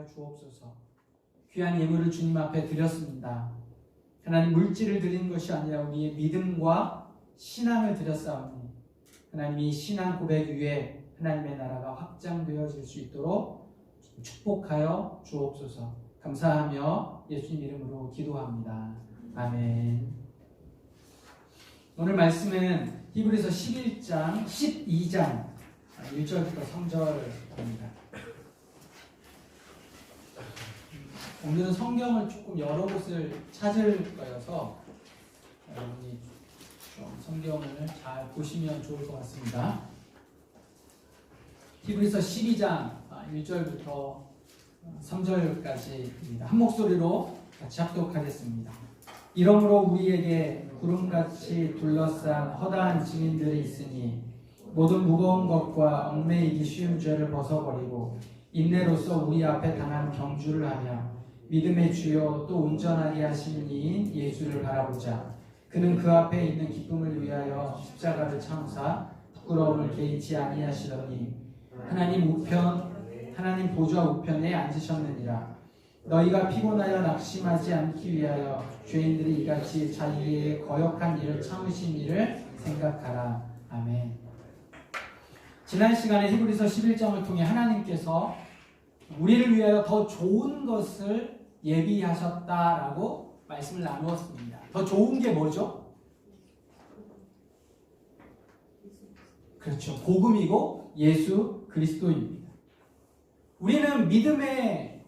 하여 주옵소서. 귀한 예물을 주님 앞에 드렸습니다. 하나님, 물질을 드리는 것이 아니라 우리의 믿음과 신앙을 드렸사오니 하나님, 이 신앙 고백 위에 하나님의 나라가 확장되어질 수 있도록 축복하여 주옵소서. 감사하며 예수님 이름으로 기도합니다. 아멘. 오늘 말씀은 히브리서 11장 12장 1절부터 3절입니다. 오늘은 성경을 조금 여러 곳을 찾을 거여서 여러분이 좀 성경을 잘 보시면 좋을 것 같습니다. 히브리서 12장 1절부터 3절까지입니다. 한 목소리로 같이 합독하겠습니다. 이러므로 우리에게 구름같이 둘러싼 허다한 증인들이 있으니 모든 무거운 것과 얽매이기 쉬운 죄를 벗어버리고 인내로서 우리 앞에 당한 경주를 하며 믿음의 주요 또 운전하게 하시는 이인 예수를 바라보자. 그는 그 앞에 있는 기쁨을 위하여 십자가를 참으사 부끄러움을 개의치 아니하시더니 하나님 보좌 우편에 앉으셨느니라. 너희가 피곤하여 낙심하지 않기 위하여 죄인들이 이같이 자기의 거역한 일을 참으신 일을 생각하라. 아멘. 지난 시간에 히브리서 11장을 통해 하나님께서 우리를 위하여 더 좋은 것을 예비하셨다라고 말씀을 나누었습니다. 더 좋은 게 뭐죠? 그렇죠. 복음이고 예수 그리스도입니다. 우리는 믿음의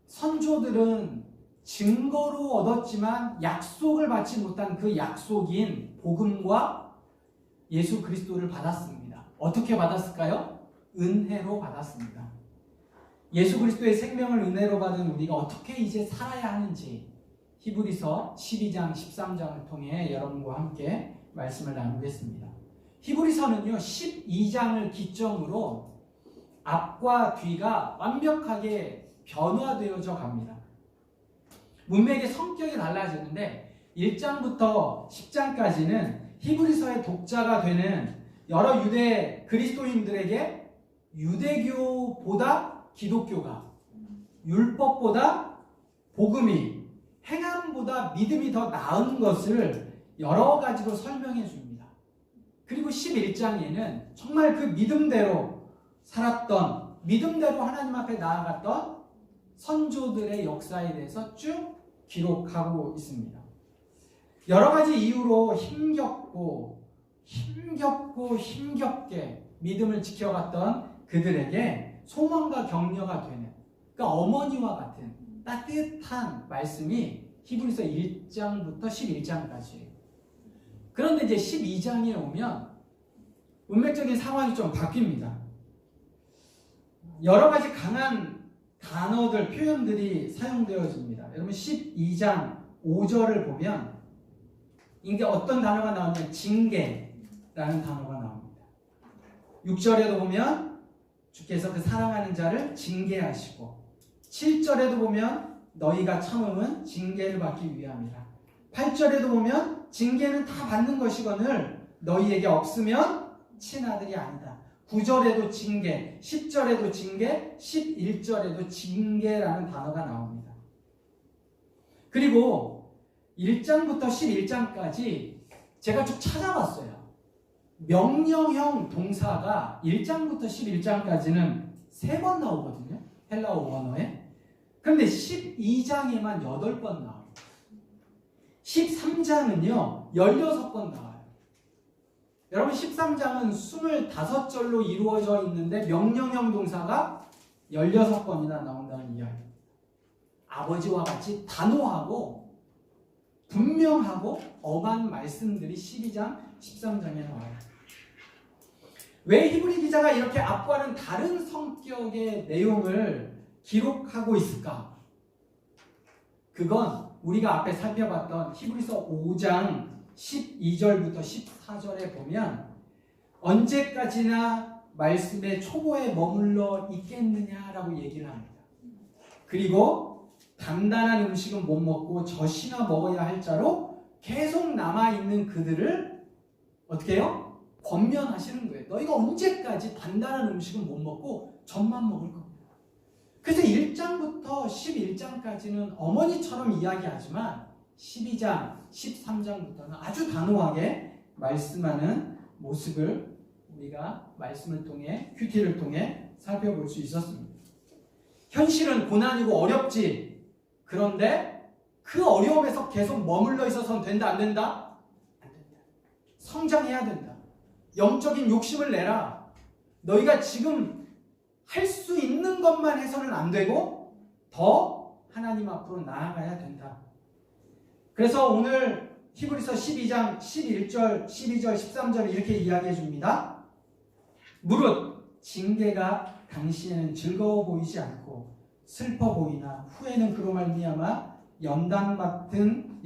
선조들은 증거로 얻었지만 약속을 받지 못한 그 약속인 복음과 예수 그리스도를 받았습니다. 어떻게 받았을까요? 은혜로 받았습니다. 예수 그리스도의 생명을 은혜로 받은 우리가 어떻게 이제 살아야 하는지 히브리서 12장 13장을 통해 여러분과 함께 말씀을 나누겠습니다. 히브리서는요 12장을 기점으로 앞과 뒤가 완벽하게 변화되어져 갑니다. 문맥의 성격이 달라지는데 1장부터 10장까지는 히브리서의 독자가 되는 여러 유대 그리스도인들에게 유대교보다 기독교가, 율법보다 복음이, 행함보다 믿음이 더 나은 것을 여러 가지로 설명해 줍니다. 그리고 11장에는 정말 그 믿음대로 살았던, 믿음대로 하나님 앞에 나아갔던 선조들의 역사에 대해서 쭉 기록하고 있습니다. 여러 가지 이유로 힘겹게 믿음을 지켜갔던 그들에게 소망과 격려가 되는, 그러니까 어머니와 같은 따뜻한 말씀이 히브리서 1장부터 11장까지예요. 그런데 이제 12장에 오면 운명적인 상황이 좀 바뀝니다. 여러 가지 강한 단어들, 표현들이 사용되어집니다. 여러분 12장 5절을 보면 이게 어떤 단어가 나오냐면 징계라는 단어가 나옵니다. 6절에도 보면 주께서 그 사랑하는 자를 징계하시고 7절에도 보면 너희가 참음은 징계를 받기 위함이라. 8절에도 보면 징계는 다 받는 것이거늘 너희에게 없으면 친아들이 아니다. 9절에도 징계, 10절에도 징계, 11절에도 징계라는 단어가 나옵니다. 그리고 1장부터 11장까지 제가 쭉 찾아봤어요. 명령형 동사가 1장부터 11장까지는 3번 나오거든요. 헬라어 원어에. 그런데 12장에만 8번 나와요. 13장은요 16번 나와요. 여러분 13장은 25절로 이루어져 있는데 명령형 동사가 16번이나 나온다는 이야기입니다. 아버지와 같이 단호하고 분명하고 엄한 말씀들이 12장, 13장에 나와요. 왜 히브리 기자가 이렇게 앞과는 다른 성격의 내용을 기록하고 있을까? 그건 우리가 앞에 살펴봤던 히브리서 5장 12절부터 14절에 보면 언제까지나 말씀의 초보에 머물러 있겠느냐라고 얘기를 합니다. 그리고 단단한 음식은 못 먹고 젖이나 먹어야 할 자로 계속 남아있는 그들을 어떻게 해요? 권면하시는 거예요. 너희가 언제까지 단단한 음식은 못 먹고 젖만 먹을 겁니다. 그래서 1장부터 1장부터 11장까지는 어머니처럼 이야기하지만 12장, 13장부터는 아주 단호하게 말씀하는 모습을 우리가 말씀을 통해, 큐티를 통해 살펴볼 수 있었습니다. 현실은 고난이고 어렵지. 그런데 그 어려움에서 계속 머물러 있어서는 된다, 안 된다? 안 된다. 성장해야 된다. 영적인 욕심을 내라. 너희가 지금 할 수 있는 것만 해서는 안 되고 더 하나님 앞으로 나아가야 된다. 그래서 오늘 히브리서 12장 11절, 12절, 13절 이렇게 이야기해 줍니다. 무릇 징계가 당신에는 즐거워 보이지 않고 슬퍼 보이나 후에는 그로 말미암아 연단받은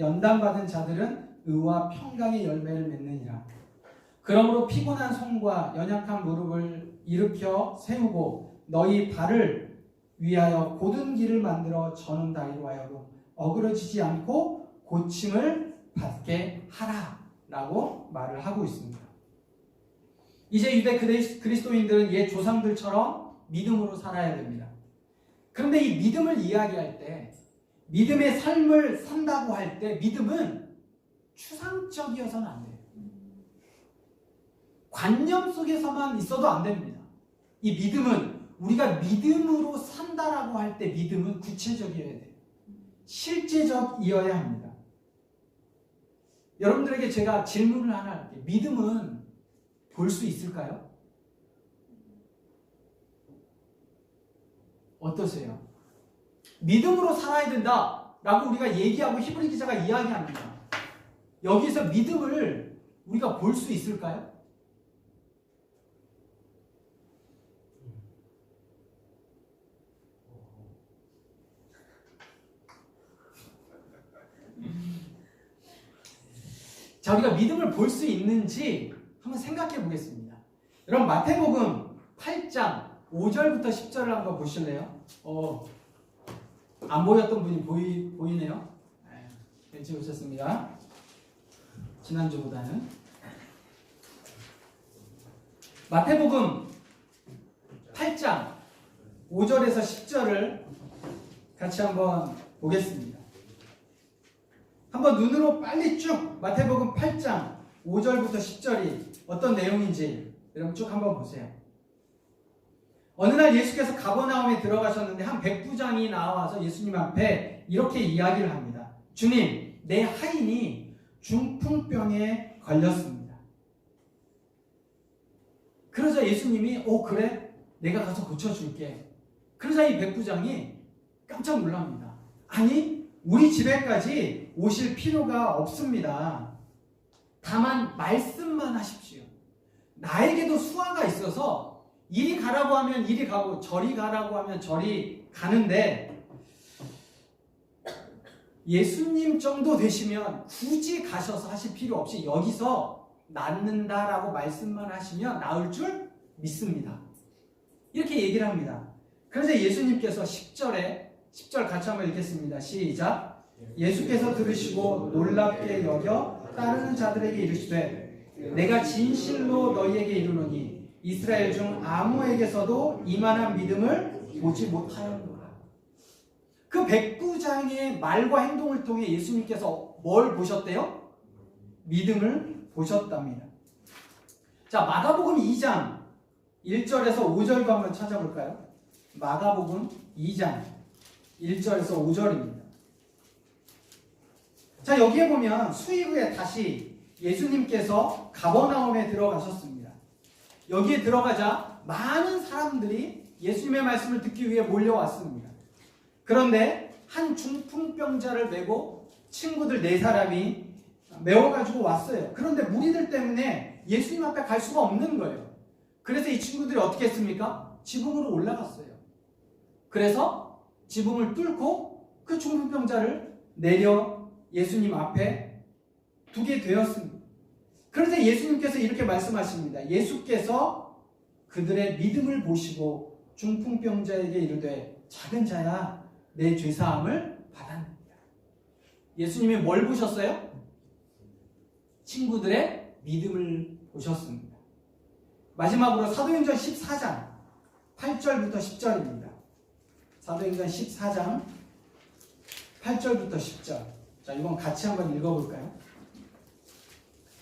자들은 의와 평강의 열매를 맺느니라. 그러므로 피곤한 손과 연약한 무릎을 일으켜 세우고 너희 발을 위하여 곧은 길을 만들어 저는 다이로 하여금 어그러지지 않고 고침을 받게 하라 라고 말을 하고 있습니다. 이제 유대 그리스도인들은 옛 조상들처럼 믿음으로 살아야 됩니다. 그런데 이 믿음을 이야기할 때, 믿음의 삶을 산다고 할 때 믿음은 추상적이어서는 안 돼요. 관념 속에서만 있어도 안 됩니다. 이 믿음은 우리가 믿음으로 산다라고 할 때 믿음은 구체적이어야 돼요. 실제적이어야 합니다. 여러분들에게 제가 질문을 하나 할게요. 믿음은 볼 수 있을까요? 어떠세요? 믿음으로 살아야 된다라고 우리가 얘기하고 히브리 기자가 이야기합니다. 여기서 믿음을 우리가 볼 수 있을까요? 자, 우리가 믿음을 볼 수 있는지 한번 생각해 보겠습니다. 여러분 마태복음 8장 5절부터 10절을 한번 보실래요? 안 보였던 분이 보이네요. 일찍 오셨습니다. 지난주보다는. 마태복음 8장 5절에서 10절을 같이 한번 보겠습니다. 한번 눈으로 빨리 쭉 마태복음 8장 5절부터 10절이 어떤 내용인지 여러분 쭉 한번 보세요. 어느 날 예수께서 가버나움에 들어가셨는데 한 백부장이 나와서 예수님 앞에 이렇게 이야기를 합니다. 주님, 내 하인이 중풍병에 걸렸습니다. 그러자 예수님이 그래? 내가 가서 고쳐줄게. 그러자 이 백부장이 깜짝 놀랍니다. 아니, 우리 집에까지 오실 필요가 없습니다. 다만 말씀만 하십시오. 나에게도 수화가 있어서 이리 가라고 하면 이리 가고 저리 가라고 하면 저리 가는데 예수님 정도 되시면 굳이 가셔서 하실 필요 없이 여기서 낫는다라고 말씀만 하시면 나을 줄 믿습니다. 이렇게 얘기를 합니다. 그래서 예수님께서 10절 같이 한번 읽겠습니다. 시작. 예수께서 들으시고 놀랍게 여겨 따르는 자들에게 이르시되 내가 진실로 너희에게 이르노니 이스라엘 중 아무에게서도 이만한 믿음을 보지 못하였노라. 그 백부장의 말과 행동을 통해 예수님께서 뭘 보셨대요? 믿음을 보셨답니다. 자, 마가복음 2장 1절에서 5절도 한번 찾아볼까요? 마가복음 2장 1절에서 5절입니다. 자, 여기에 보면 수일 후에 다시 예수님께서 가버나움에 들어가셨습니다. 여기에 들어가자 많은 사람들이 예수님의 말씀을 듣기 위해 몰려왔습니다. 그런데 한 중풍병자를 메고 친구들 4사람이 메워가지고 왔어요. 그런데 무리들 때문에 예수님 앞에 갈 수가 없는 거예요. 그래서 이 친구들이 어떻게 했습니까? 지붕으로 올라갔어요. 그래서 지붕을 뚫고 그 중풍병자를 내려 예수님 앞에 두게 되었습니다. 그래서 예수님께서 이렇게 말씀하십니다. 예수께서 그들의 믿음을 보시고 중풍병자에게 이르되 작은 자야 내 죄사함을 받았느니라. 예수님이 뭘 보셨어요? 친구들의 믿음을 보셨습니다. 마지막으로 사도행전 14장 8절부터 10절입니다. 사도행전 14장 8절부터 10절. 자, 이건 같이 한번 읽어볼까요?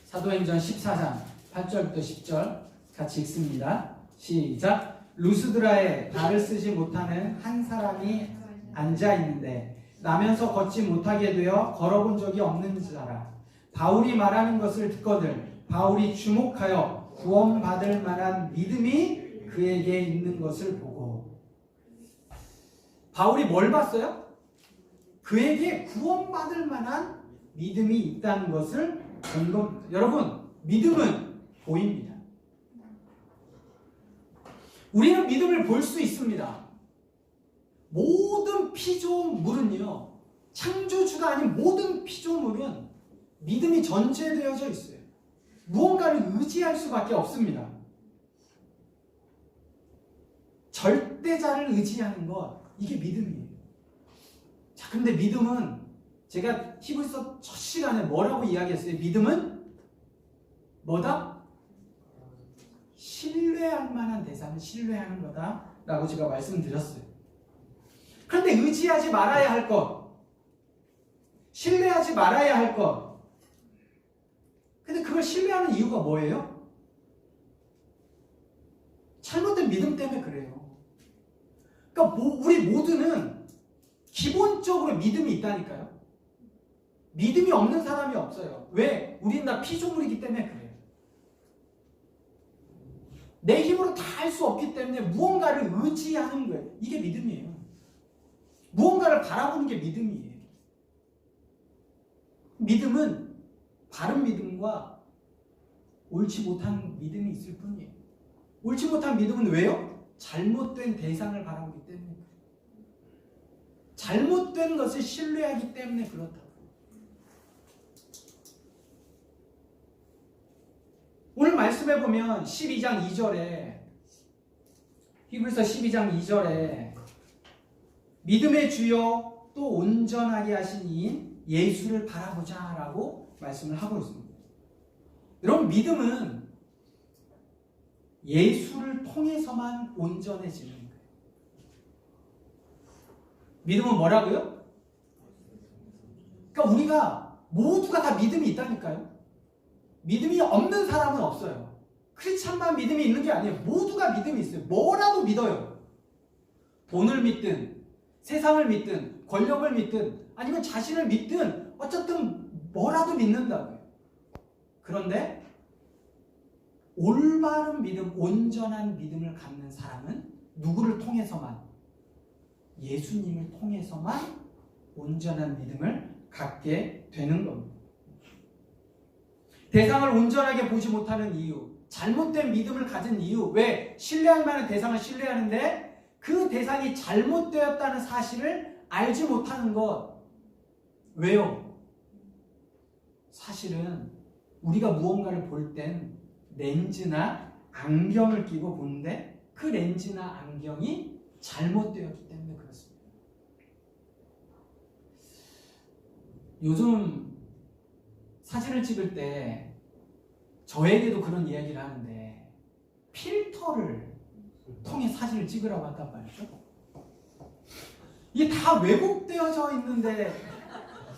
사도행전 14장 8절부터 10절 같이 읽습니다. 시작. 루스드라에 발을 쓰지 못하는 한 사람이 앉아 있는데 나면서 걷지 못하게 되어 걸어본 적이 없는 자라. 바울이 말하는 것을 듣거늘 바울이 주목하여 구원받을 만한 믿음이 그에게 있는 것을 보고. 바울이 뭘 봤어요? 그에게 구원받을 만한 믿음이 있다는 것을 본 겁니다. 여러분, 믿음은 보입니다. 우리는 믿음을 볼 수 있습니다. 모든 피조물은요, 창조주가 아닌 모든 피조물은 믿음이 전제되어져 있어요. 무언가를 의지할 수밖에 없습니다. 절대자를 의지하는 것, 이게 믿음이에요. 자, 근데 믿음은 제가 히브리서 첫 시간에 뭐라고 이야기했어요? 믿음은 뭐다? 신뢰할 만한 대상을 신뢰하는 거다 라고 제가 말씀드렸어요. 그런데 의지하지 말아야 할 것, 신뢰하지 말아야 할 것, 근데 그걸 신뢰하는 이유가 뭐예요? 잘못된 믿음 때문에 그래요. 그러니까 우리 모두는 기본적으로 믿음이 있다니까요. 믿음이 없는 사람이 없어요. 왜? 우리는 다 피조물이기 때문에 그래요. 내 힘으로 다 할 수 없기 때문에 무언가를 의지하는 거예요. 이게 믿음이에요. 무언가를 바라보는 게 믿음이에요. 믿음은 바른 믿음과 옳지 못한 믿음이 있을 뿐이에요. 옳지 못한 믿음은 왜요? 잘못된 대상을 바라보기 때문에 그래요. 잘못된 것을 신뢰하기 때문에 그렇다고. 오늘 말씀해 보면 12장 2절에 히브리서 12장 2절에 믿음의 주요 또 온전하게 하신 이인 예수를 바라보자 라고 말씀을 하고 있습니다. 여러분, 믿음은 예수를 통해서만 온전해지는 거예요. 믿음은 뭐라고요? 그러니까 우리가 모두가 다 믿음이 있다니까요. 믿음이 없는 사람은 없어요. 크리스찬만 믿음이 있는 게 아니에요. 모두가 믿음이 있어요. 뭐라도 믿어요. 돈을 믿든 세상을 믿든 권력을 믿든 아니면 자신을 믿든 어쨌든 뭐라도 믿는다고요. 그런데 올바른 믿음, 온전한 믿음을 갖는 사람은 누구를 통해서만? 예수님을 통해서만 온전한 믿음을 갖게 되는 겁니다. 대상을 온전하게 보지 못하는 이유, 잘못된 믿음을 가진 이유, 왜? 신뢰할 만한 대상을 신뢰하는데 그 대상이 잘못되었다는 사실을 알지 못하는 것. 왜요? 사실은 우리가 무언가를 볼 땐 렌즈나 안경을 끼고 보는데 그 렌즈나 안경이 잘못되었기 때문에 그렇습니다. 요즘 사진을 찍을 때 저에게도 그런 이야기를 하는데 필터를 통해 사진을 찍으라고 한단 말이죠. 이게 다 왜곡되어져 있는데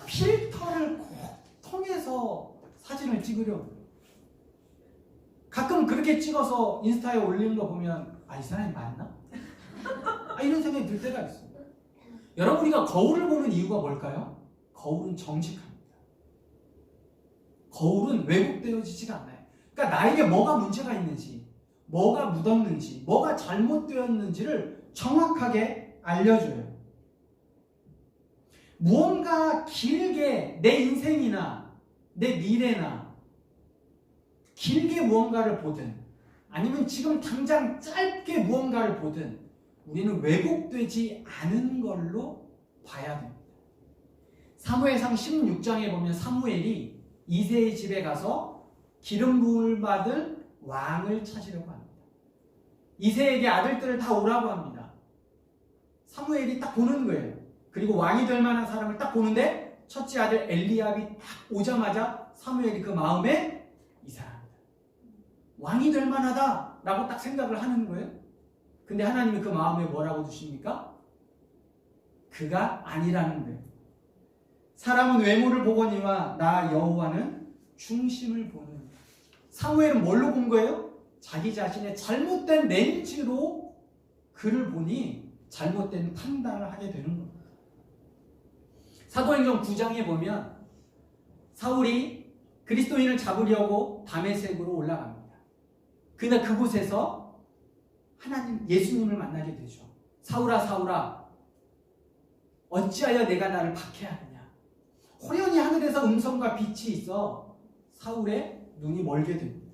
필터를 꼭 통해서 사진을 찍으려고. 가끔 그렇게 찍어서 인스타에 올리는 거 보면 이 사람이 맞나? 이런 생각이 들 때가 있습니다. 여러분, 우리가 거울을 보는 이유가 뭘까요? 거울은 정직합니다. 거울은 왜곡되어지지가 않아요. 그러니까 나에게 뭐가 문제가 있는지, 뭐가 묻었는지, 뭐가 잘못되었는지를 정확하게 알려줘요. 무언가 길게 내 인생이나 내 미래나 길게 무언가를 보든 아니면 지금 당장 짧게 무언가를 보든 우리는 왜곡되지 않은 걸로 봐야 됩니다. 사무엘상 16장에 보면 사무엘이 이새의 집에 가서 기름 부음을 받을 왕을 찾으려고 합니다. 이새에게 아들들을 다 오라고 합니다. 사무엘이 딱 보는 거예요. 그리고 왕이 될 만한 사람을 딱 보는데 첫째 아들 엘리압이 딱 오자마자 사무엘이 그 마음에 이 사람이다, 왕이 될 만하다 라고 딱 생각을 하는 거예요. 근데 하나님이 그 마음에 뭐라고 주십니까? 그가 아니라는 거예요. 사람은 외모를 보거니와 나 여호와는 중심을 보는. 사무엘은 뭘로 본 거예요? 자기 자신의 잘못된 렌즈로 그를 보니 잘못된 판단을 하게 되는 겁니다. 사도행전 9장에 보면 사울이 그리스도인을 잡으려고 다메섹으로 올라갑니다. 그러나 그곳에서 하나님 예수님을 만나게 되죠. 사울아 사울아 어찌하여 내가 나를 박해하느냐. 호련히 하늘에서 음성과 빛이 있어 사울의 눈이 멀게 됩니다.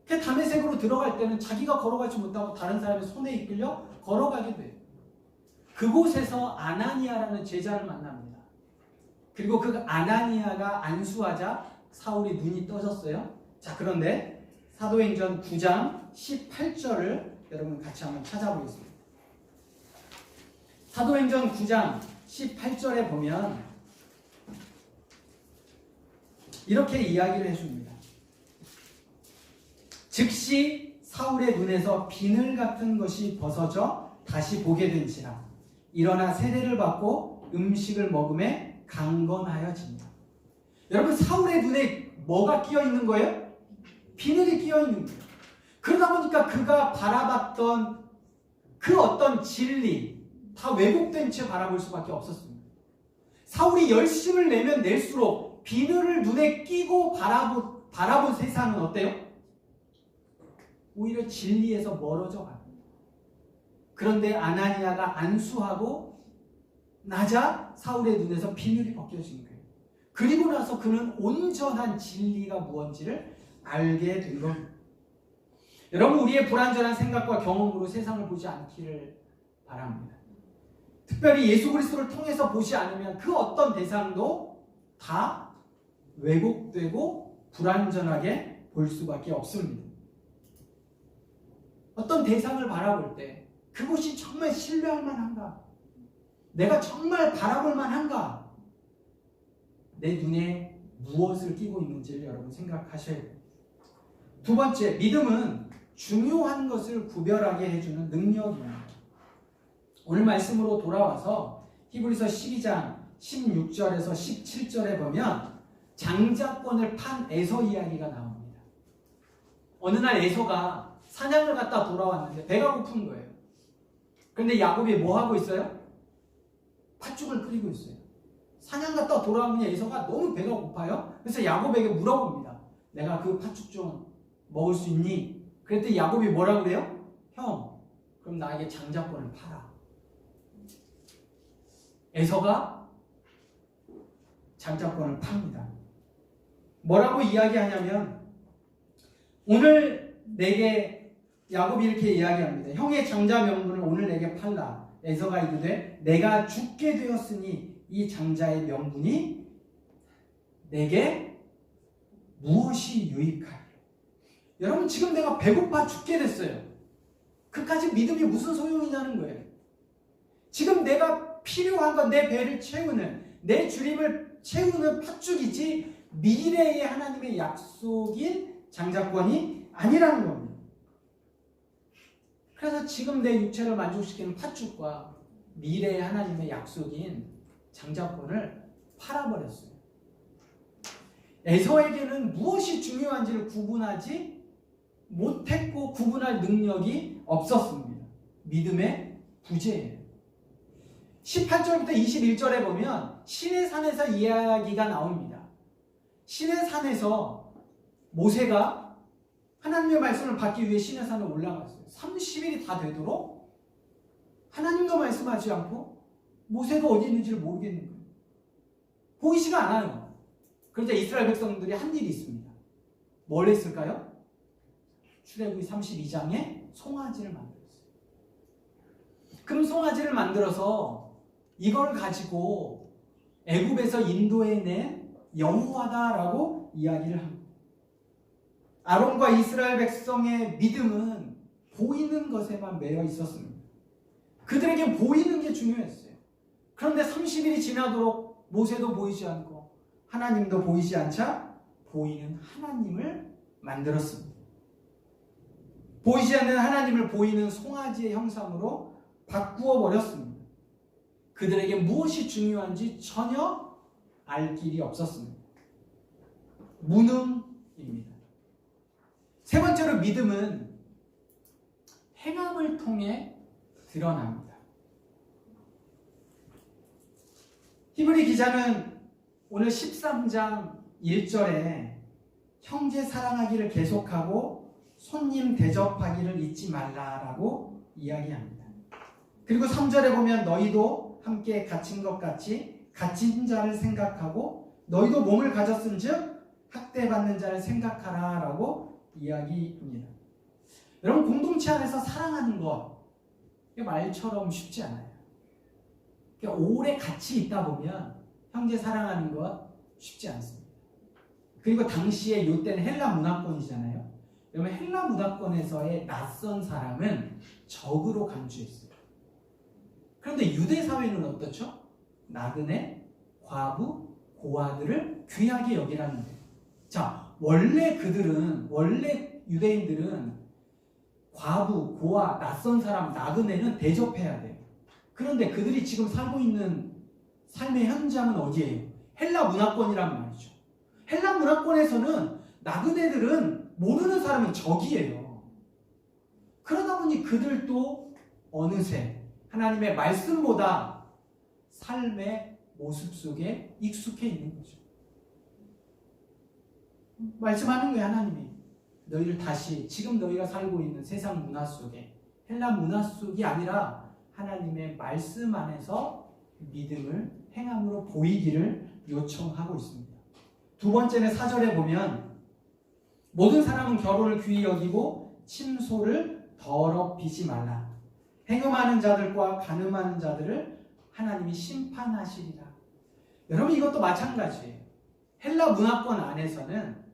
그 다메섹으로 들어갈 때는 자기가 걸어가지 못하고 다른 사람의 손에 이끌려 걸어가게 돼요. 그곳에서 아나니아라는 제자를 만납니다. 그리고 그 아나니아가 안수하자 사울이 눈이 떠졌어요. 자, 그런데 사도행전 9장 18절을 여러분 같이 한번 찾아보겠습니다. 사도행전 9장 18절에 보면 이렇게 이야기를 해줍니다. 즉시 사울의 눈에서 비늘 같은 것이 벗어져 다시 보게 된지라 일어나 세례를 받고 음식을 먹음에 강건하여진다. 여러분 사울의 눈에 뭐가 끼어 있는 거예요? 비늘이 끼어 있는 거예요. 그러다 보니까 그가 바라봤던 그 어떤 진리 다 왜곡된 채 바라볼 수밖에 없었습니다. 사울이 열심을 내면 낼수록 비늘을 눈에 끼고 바라본 세상은 어때요? 오히려 진리에서 멀어져 갑니다. 그런데 아나니아가 안수하고 나자 사울의 눈에서 비늘이 벗겨진 거예요. 그리고 나서 그는 온전한 진리가 무엇인지를 알게 된 겁니다. 여러분 우리의 불완전한 생각과 경험으로 세상을 보지 않기를 바랍니다. 특별히 예수 그리스도를 통해서 보지 않으면 그 어떤 대상도 다 왜곡되고 불완전하게 볼 수밖에 없습니다. 어떤 대상을 바라볼 때 그것이 정말 신뢰할 만한가? 내가 정말 바라볼 만한가? 내 눈에 무엇을 끼고 있는지를 여러분 생각하셔야 돼요. 두 번째, 믿음은 중요한 것을 구별하게 해주는 능력입니다. 오늘 말씀으로 돌아와서 히브리서 12장 16절에서 17절에 보면 장자권을 판 에서 이야기가 나옵니다. 어느 날 에서가 사냥을 갔다 돌아왔는데 배가 고픈 거예요. 그런데 야곱이 뭐 하고 있어요? 팥죽을 끓이고 있어요. 사냥 갔다 돌아오면 에서가 너무 배가 고파요. 그래서 야곱에게 물어봅니다. 내가 그 팥죽 좀 먹을 수 있니? 그랬더니 야곱이 뭐라고 그래요? 형, 그럼 나에게 장자권을 팔아. 에서가 장자권을 팝니다. 뭐라고 이야기하냐면 오늘 내게 야곱이 이렇게 이야기합니다. 형의 장자 명분을 오늘 내게 팔라. 에서가 이르되 내가 죽게 되었으니 이 장자의 명분이 내게 무엇이 유익하리요? 여러분 지금 내가 배고파 죽게 됐어요. 그까지 믿음이 무슨 소용이냐는 거예요. 지금 내가 필요한 건 내 배를 채우는 내 주림을 채우는 팥죽이지 미래의 하나님의 약속인 장자권이 아니라는 겁니다. 그래서 지금 내 육체를 만족시키는 팥죽과 미래의 하나님의 약속인 장자권을 팔아버렸어요. 에서에게는 무엇이 중요한지를 구분하지 못했고 구분할 능력이 없었습니다. 믿음의 부재예요. 18절부터 21절에 보면 시내산에서 이야기가 나옵니다. 시내산에서 모세가 하나님의 말씀을 받기 위해 시내산에 올라갔어요. 30일이 다 되도록 하나님도 말씀하지 않고 모세가 어디 있는지를 모르겠는 거예요. 보이지가 않아요. 그런데 이스라엘 백성들이 한 일이 있습니다. 뭘 했을까요? 출애굽기 32장에 송아지를 만들었어요. 금 송아지를 만들어서 이걸 가지고 애굽에서 인도해낸 여호와다라고 이야기를 합니다. 아론과 이스라엘 백성의 믿음은 보이는 것에만 매여 있었습니다. 그들에게 보이는 게 중요했어요. 그런데 30일이 지나도록 모세도 보이지 않고 하나님도 보이지 않자 보이는 하나님을 만들었습니다. 보이지 않는 하나님을 보이는 송아지의 형상으로 바꾸어 버렸습니다. 그들에게 무엇이 중요한지 전혀 알 길이 없었습니다. 무능입니다. 세 번째로 믿음은 행함을 통해 드러납니다. 히브리 기자는 오늘 13장 1절에 형제 사랑하기를 계속하고 손님 대접하기를 잊지 말라라고 이야기합니다. 그리고 3절에 보면 너희도 함께 갇힌 것 같이 갇힌 자를 생각하고 너희도 몸을 가졌은즉 학대받는 자를 생각하라 라고 이야기합니다. 여러분, 공동체 안에서 사랑하는 것 말처럼 쉽지 않아요. 오래 같이 있다 보면 형제 사랑하는 것 쉽지 않습니다. 그리고 당시에 이때는 헬라 문화권이잖아요. 그러면 헬라 문화권에서의 낯선 사람은 적으로 간주했어요. 그런데 유대 사회는 어떻죠? 나그네, 과부, 고아들을 귀하게 여기라는 거예요. 자, 원래 유대인들은 과부, 고아, 낯선 사람, 나그네는 대접해야 돼요. 그런데 그들이 지금 살고 있는 삶의 현장은 어디예요? 헬라 문화권이란 말이죠. 헬라 문화권에서는 나그네들은 모르는 사람은 적이에요. 그러다 보니 그들도 어느새 하나님의 말씀보다 삶의 모습 속에 익숙해 있는 거죠. 말씀하는 거예요, 하나님이. 너희를 다시 지금 너희가 살고 있는 세상 문화 속에, 헬라 문화 속이 아니라 하나님의 말씀 안에서 믿음을 행함으로 보이기를 요청하고 있습니다. 두 번째는 4절에 보면 모든 사람은 결혼을 귀히 여기고 침소를 더럽히지 말라. 행음하는 자들과 간음하는 자들을 하나님이 심판하시리라. 여러분, 이것도 마찬가지예요. 헬라 문화권 안에서는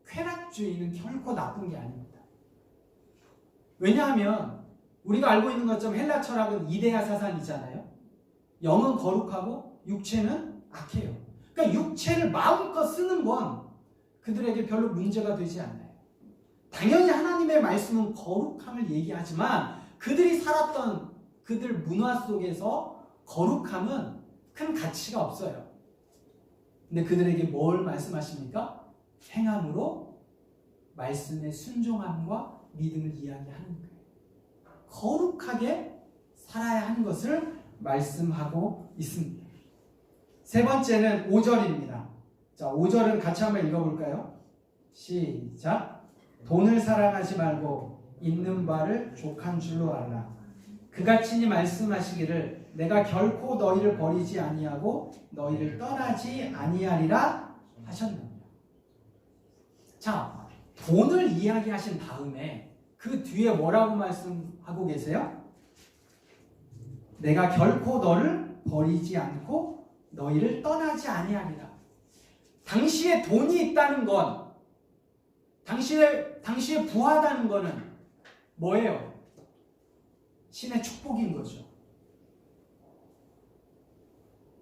쾌락주의는 결코 나쁜 게 아닙니다. 왜냐하면 우리가 알고 있는 것처럼 헬라 철학은 이데아 사상이잖아요. 영은 거룩하고 육체는 악해요. 그러니까 육체를 마음껏 쓰는 건 그들에게 별로 문제가 되지 않아요. 당연히 하나님의 말씀은 거룩함을 얘기하지만 그들이 살았던 그들 문화 속에서 거룩함은 큰 가치가 없어요. 근데 그들에게 뭘 말씀하십니까? 행함으로 말씀의 순종함과 믿음을 이야기하는 거예요. 거룩하게 살아야 하는 것을 말씀하고 있습니다. 세 번째는 5절입니다. 자, 5절은 같이 한번 읽어볼까요? 시작. 돈을 사랑하지 말고 있는 바를 족한 줄로 알라. 그가 친히 말씀하시기를 내가 결코 너희를 버리지 아니하고 너희를 떠나지 아니하리라 하셨느니라. 자, 돈을 이야기하신 다음에 그 뒤에 뭐라고 말씀하고 계세요? 내가 결코 너를 버리지 않고 너희를 떠나지 아니하리라. 당시에 돈이 있다는 건, 당시에 부하다는 거는 뭐예요? 신의 축복인 거죠.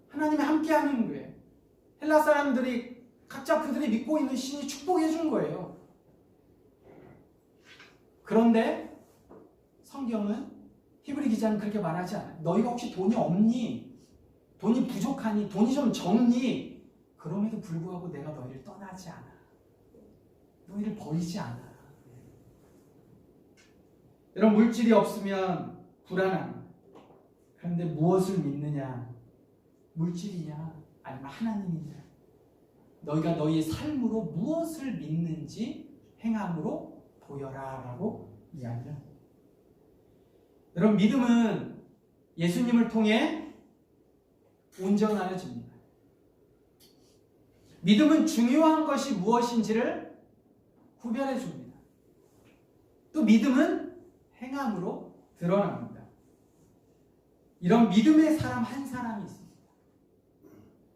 하나님이 함께하는 거예요. 헬라 사람들이 각자 그들이 믿고 있는 신이 축복해 준 거예요. 그런데 성경은, 히브리 기자는 그렇게 말하지 않아요. 너희가 혹시 돈이 없니? 돈이 부족하니? 돈이 좀 적니? 그럼에도 불구하고 내가 너희를 떠나지 않아. 너희를 버리지 않아. 여러분, 물질이 없으면 불안합니다. 그런데 무엇을 믿느냐? 물질이냐? 아니면 하나님이냐? 너희가 너희의 삶으로 무엇을 믿는지 행함으로 보여라 라고 이야기합니다. 여러분, 믿음은 예수님을 통해 온전하여집니다. 믿음은 중요한 것이 무엇인지를 구별해 줍니다. 또 믿음은 행함으로 드러납니다. 이런 믿음의 사람 한 사람이 있습니다.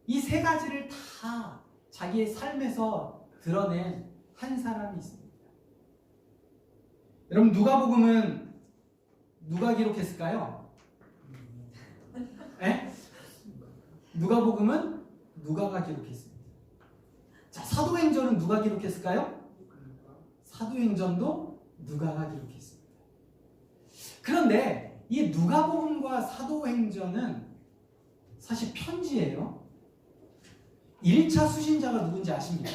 이 세 가지를 다 자기의 삶에서 드러낸 한 사람이 있습니다. 여러분, 누가복음은 누가 기록했을까요? 네? 누가복음은 누가가 기록했습니다. 자, 사도행전은 누가 기록했을까요? 사도행전도 누가가 기록했습니다. 그런데 이 누가복음과 사도행전은 사실 편지예요. 1차 수신자가 누군지 아십니까?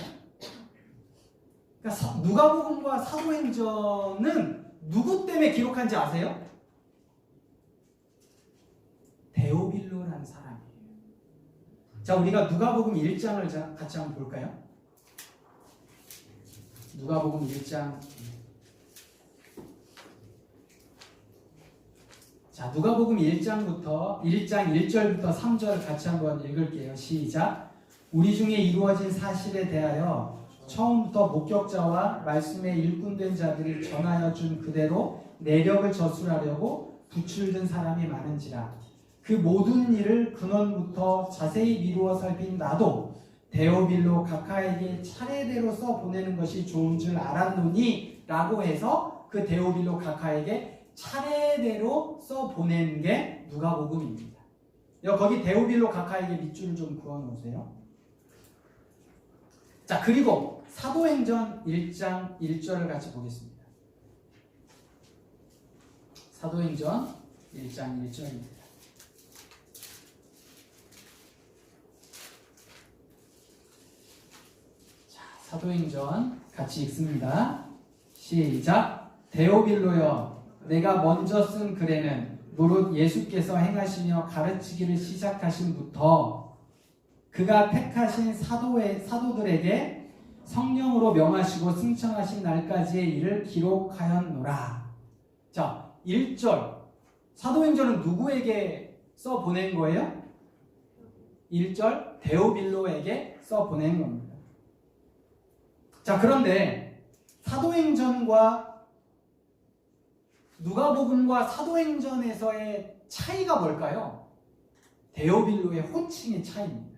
그러니까 누가복음과 사도행전은 누구 때문에 기록한지 아세요? 데오빌로라는 사람이에요. 자, 우리가 누가복음 1장을 같이 한번 볼까요? 누가복음 1장. 자, 누가복음 1장 1절부터 3절 같이 한번 읽을게요. 시작. 우리 중에 이루어진 사실에 대하여 처음부터 목격자와 말씀의 일꾼된 자들이 전하여 준 그대로 내력을 저술하려고 부출든 사람이 많은지라. 그 모든 일을 근원부터 자세히 미루어 살핀 나도 데오빌로 각하에게 차례대로 써 보내는 것이 좋은 줄 알았노니 라고 해서 그 데오빌로 각하에게 차례대로 써 보낸 게 누가복음입니다. 거기 데오빌로 각하에게 밑줄을 좀 그어 놓으세요. 자, 그리고 사도행전 1장 1절을 같이 보겠습니다. 사도행전 1장 1절입니다. 자, 사도행전 같이 읽습니다. 시작. 데오빌로여, 내가 먼저 쓴 글에는 무릇 예수께서 행하시며 가르치기를 시작하신부터 그가 택하신 사도들에게 성령으로 명하시고 승천하신 날까지의 일을 기록하였노라. 자, 1절. 사도행전은 누구에게 써 보낸 거예요? 1절 데오빌로에게 써 보낸 겁니다. 자, 그런데 사도행전과 누가복음과 사도행전에서의 차이가 뭘까요? 데오빌로의 호칭의 차이입니다.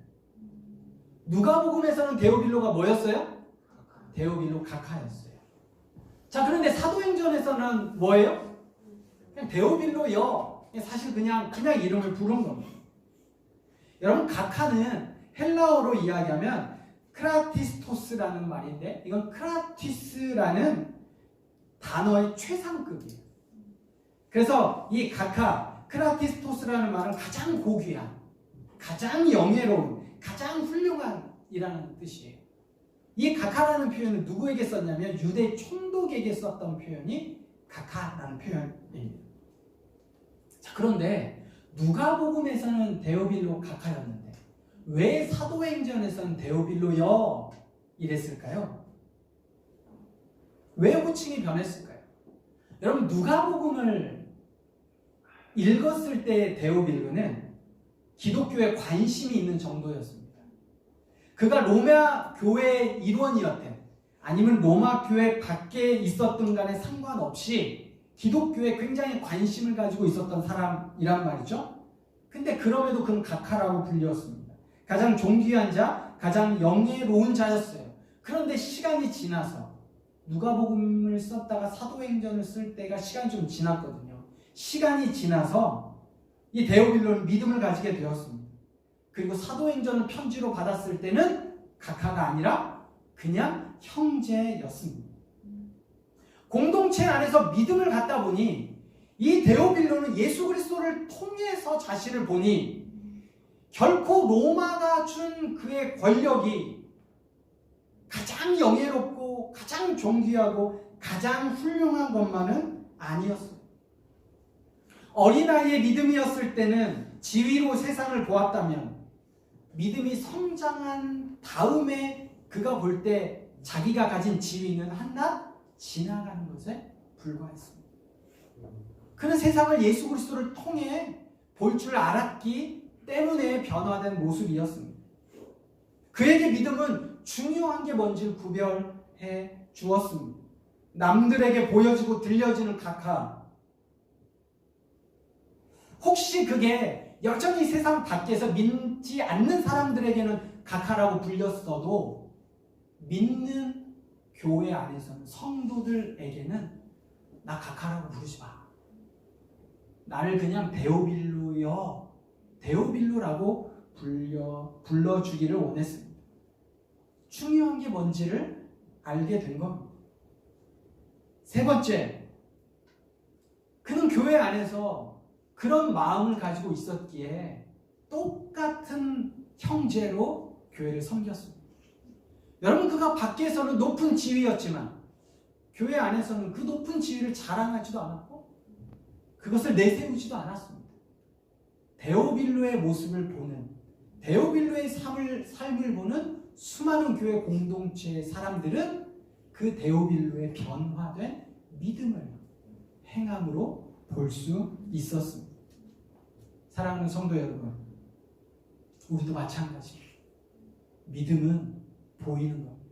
누가복음에서는 데오빌로가 뭐였어요? 데오빌로 각하였어요. 자, 그런데 사도행전에서는 뭐예요? 그냥 데오빌로요. 사실 그냥 이름을 부른 겁니다. 여러분, 각하는 헬라어로 이야기하면 크라티스토스라는 말인데, 이건 크라티스라는 단어의 최상급이에요. 그래서 이 각하, 크라티스토스라는 말은 가장 고귀한, 가장 영예로운, 가장 훌륭한이라는 뜻이에요. 이 각하라는 표현은 누구에게 썼냐면 유대 총독에게 썼던 표현이 각하라는 표현입니다. 자, 그런데 누가복음에서는 데오빌로 각하였는데 왜 사도행전에서는 데오빌로여 이랬을까요? 왜 호칭이 변했을까요? 여러분, 누가복음을 읽었을 때 데오빌로는 기독교에 관심이 있는 정도였습니다. 그가 로마 교회의 일원이었든 아니면 로마 교회 밖에 있었든 간에 상관없이 기독교에 굉장히 관심을 가지고 있었던 사람이란 말이죠. 근데 그럼에도 그는 각하라고 불렸습니다. 가장 존귀한 자, 가장 영예로운 자였어요. 그런데 시간이 지나서 누가복음을 썼다가 사도행전을 쓸 때가 시간이 좀 지났거든요. 시간이 지나서 이 데오빌로는 믿음을 가지게 되었습니다. 그리고 사도행전을 편지로 받았을 때는 각하가 아니라 그냥 형제였습니다. 공동체 안에서 믿음을 갖다 보니 이 데오빌로는 예수 그리스도를 통해서 자신을 보니 결코 로마가 준 그의 권력이 가장 영예롭고 가장 존귀하고 가장 훌륭한 것만은 아니었어요. 어린아이의 믿음이었을 때는 지위로 세상을 보았다면 믿음이 성장한 다음에 그가 볼 때 자기가 가진 지위는 한낱 지나가는 것에 불과했습니다. 그는 세상을 예수 그리스도를 통해 볼 줄 알았기 때문에 변화된 모습이었습니다. 그에게 믿음은 중요한 게 뭔지를 구별해 주었습니다. 남들에게 보여지고 들려지는 각하, 혹시 그게 여전히 세상 밖에서 믿지 않는 사람들에게는 각하라고 불렸어도 믿는 교회 안에서는 성도들에게는 나 각하라고 부르지 마. 나를 그냥 데오빌로여, 데오빌로라고 불러주기를 원했습니다. 중요한 게 뭔지를 알게 된 겁니다. 세 번째, 그는 교회 안에서 그런 마음을 가지고 있었기에 형제로 교회를 섬겼습니다. 여러분, 그가 밖에서는 높은 지위였지만 교회 안에서는 그 높은 지위를 자랑하지도 않았고 그것을 내세우지도 않았습니다. 데오빌로의 모습을 보는, 데오빌로의 삶을 보는 수많은 교회 공동체의 사람들은 그 데오빌로의 변화된 믿음을 행함으로 볼 수 있었습니다. 사랑하는 성도 여러분, 우리도 마찬가지입니다. 믿음은 보이는 겁니다.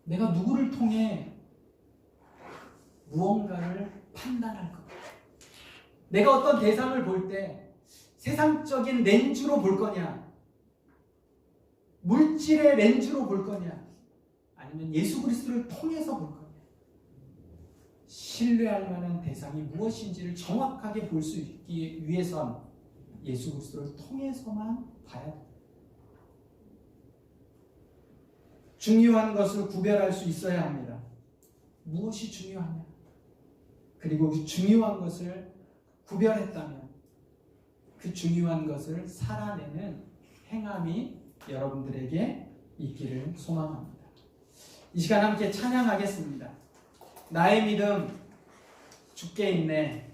내가 누구를 통해 무언가를 판단할 것. 내가 어떤 대상을 볼 때 세상적인 렌즈로 볼 거냐, 물질의 렌즈로 볼 거냐, 아니면 예수 그리스도를 통해서 볼 거냐. 신뢰할 만한 대상이 무엇인지를 정확하게 볼 수 있기 위해선 예수 그리스도를 통해서만 봐야 됩니다. 중요한 것을 구별할 수 있어야 합니다. 무엇이 중요하냐? 그리고 그 중요한 것을 구별했다면 그 중요한 것을 살아내는 행함이 여러분들에게 있기를 소망합니다. 이 시간 함께 찬양하겠습니다. 나의 믿음 주께 있네.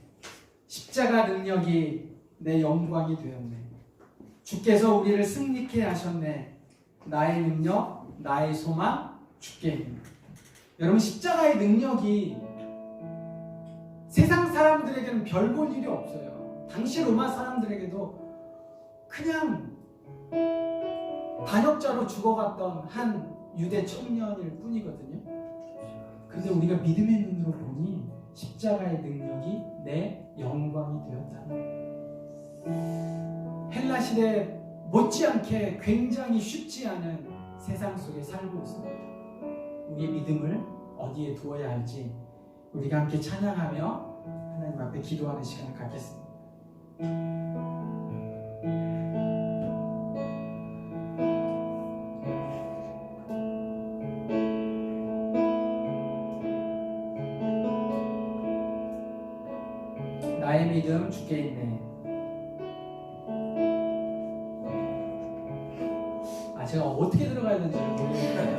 십자가 능력이 내 영광이 되었네. 주께서 우리를 승리케 하셨네. 나의 능력, 나의 소망 주께 있네. 여러분, 십자가의 능력이 세상 사람들에게는 별 볼 일이 없어요. 당시 로마 사람들에게도 그냥 반역자로 죽어갔던 한 유대 청년일 뿐이거든요. 그런데 우리가 믿음의 눈으로 보니 십자가의 능력이 내 영광이 되었다는 거예요. 헬라 시대 못지않게 굉장히 쉽지 않은 세상 속에 살고 있습니다. 우리의 믿음을 어디에 두어야 할지 우리가 함께 찬양하며 하나님 앞에 기도하는 시간을 갖겠습니다. 나의 믿음 주께 있네. 제가 어떻게 들어가야 되는지 모르겠어요.